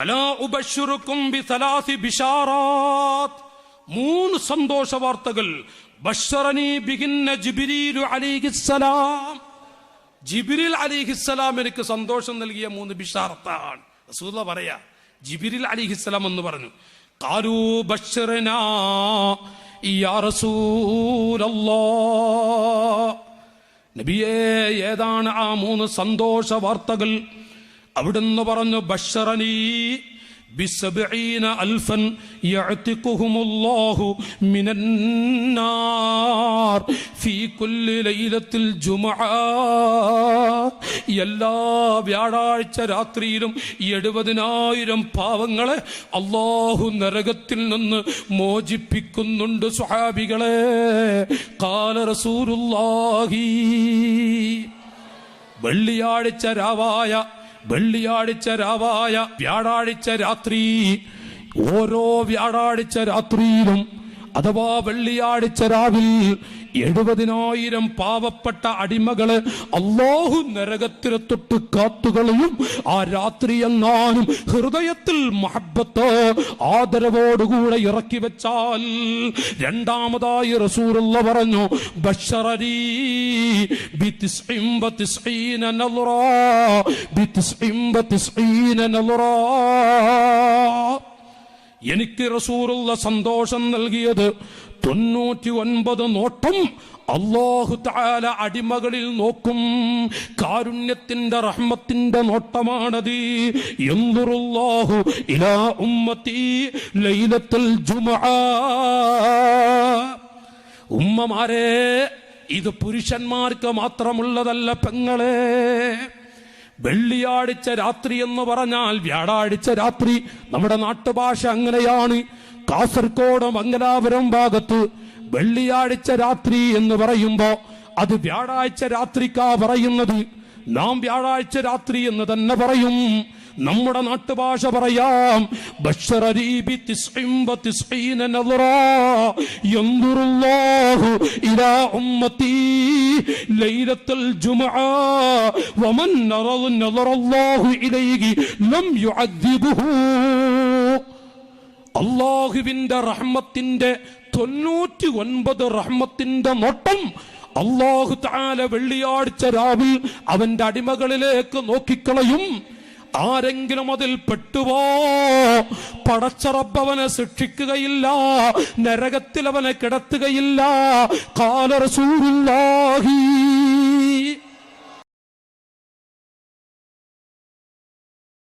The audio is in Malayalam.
അലാ ഉബശ്ശിറുക്കും ബിസലാസി ബിശാറാത്ത്, 3 സന്തോഷ വാർത്തകൾ. ബശ്ശറനി ബിഹിന്ന ജിബ്രീലു അലൈഹിസ്സലാം, ജിബ്രീൽ അലൈഹിസ്സലാം എനിക്ക് സന്തോഷം നൽകിയ 3 ബിശാറത്താണ്. റസൂലുള്ളാഹി പറയാ, ജിബ്രീൽ അലൈഹിസ്സലാം എന്ന് പറഞ്ഞു. ഖാലൂ ബശ്ശിറനാ യാ റസൂലല്ലാഹ്, നബിയേ ഏതാണ് ആ 3 സന്തോഷ വാർത്തകൾ? അവിടുന്ന് പറഞ്ഞു, ബശ്ശറനി ബിസബ്ഈന അൽഫൻ യഅ്തിഖുഹുമുല്ലാഹു മിനന്നാർ ഫീ കുല്ലി ലൈലത്തിൽ ജുമുഅ. എല്ലാ വ്യാഴാഴ്ച രാത്രിയിലും 70,000 പാവങ്ങളെ അല്ലാഹു നരകത്തിൽ നിന്ന് മോചിപ്പിക്കുന്നുണ്ട് സ്വഹാബികളെ. ഖാല റസൂലുള്ളാഹി, വെള്ളിയാഴ്ച വ്യാഴാഴ്ച രാത്രി, ഓരോ വ്യാഴാഴ്ച രാത്രിയിലും അഥവാ വെള്ളിയാഴ്ച രാവിൽ 70,000 പാവപ്പെട്ട അടിമകളെ അല്ലാഹു നരകത്തിൽ തൊട്ട് കാത്തുകളയും. ആ രാത്രി എങ്ങാനും ഹൃദയത്തിൽ മഹബ്ബത്ത് ആദരവോടുകൂടെ ഇറക്കി വെച്ചാൽ. രണ്ടാമതായി റസൂലുള്ളാഹി പറഞ്ഞു, ബശ്ശറനി ബിതിസ്ഇൻ നളറ. എനിക്ക് റസൂലുള്ളാഹി സന്തോഷം നൽകിയത് 99 നോട്ടം അല്ലാഹു തആല അടിമകളിൽ നോക്കും. കാരുണ്യത്തിന്റെ റഹ്മത്തിന്റെ നോട്ടമാണത്. യൻദുറുല്ലാഹു ഇലാ ഉമ്മത്തി ലൈലത്തുൽ ജുമുഅ. ഉമ്മമാരെ, ഇത് പുരുഷന്മാർക്ക് മാത്രമുള്ളതല്ല പെങ്ങളെ. വെള്ളിയാഴ്ച രാത്രി എന്ന് പറഞ്ഞാൽ വ്യാഴാഴ്ച രാത്രി, നമ്മുടെ നാട്ടുഭാഷ അങ്ങനെയാണ്. കാസർഗോഡ് മംഗലാപുരം ഭാഗത്ത് വെള്ളിയാഴ്ച രാത്രി എന്ന് പറയുമ്പോ അത് വ്യാഴാഴ്ച രാത്രിക്കാ പറയുന്നത്. നാം വ്യാഴാഴ്ച രാത്രി എന്ന് തന്നെ പറയും. നമ്മുടെ നാട്ടുഭാഷ പറയാം, ബശ്ശറനി ബിതിസ്ഇൻ നളറ യൻദുറുല്ലാഹു ഇലാ ഉമ്മത്തി ലൈലത്തുൽ ജുമുഅ വമൻ നളറല്ലാഹു ഇലൈഹി ലം യുഅദ്ദിബുഹു. അല്ലാഹുവിന്റെ റഹ്മത്തിന്റെ 99 റഹ്മത്തിന്റെ നോട്ടം അല്ലാഹു തആല വെള്ളിയാഴ്ച രാവിൽ അവന്റെ അടിമകളിലേക്ക് നോക്കിക്കളയും. ആരെങ്കിലും അതിൽ പെട്ടുവോ, പടച്ച റബ്ബ് അവനെ ശിക്ഷിക്കുകയില്ല, നരകത്തിൽ അവനെ കിടത്തുകയില്ല. ഖാല റസൂലുള്ളാഹി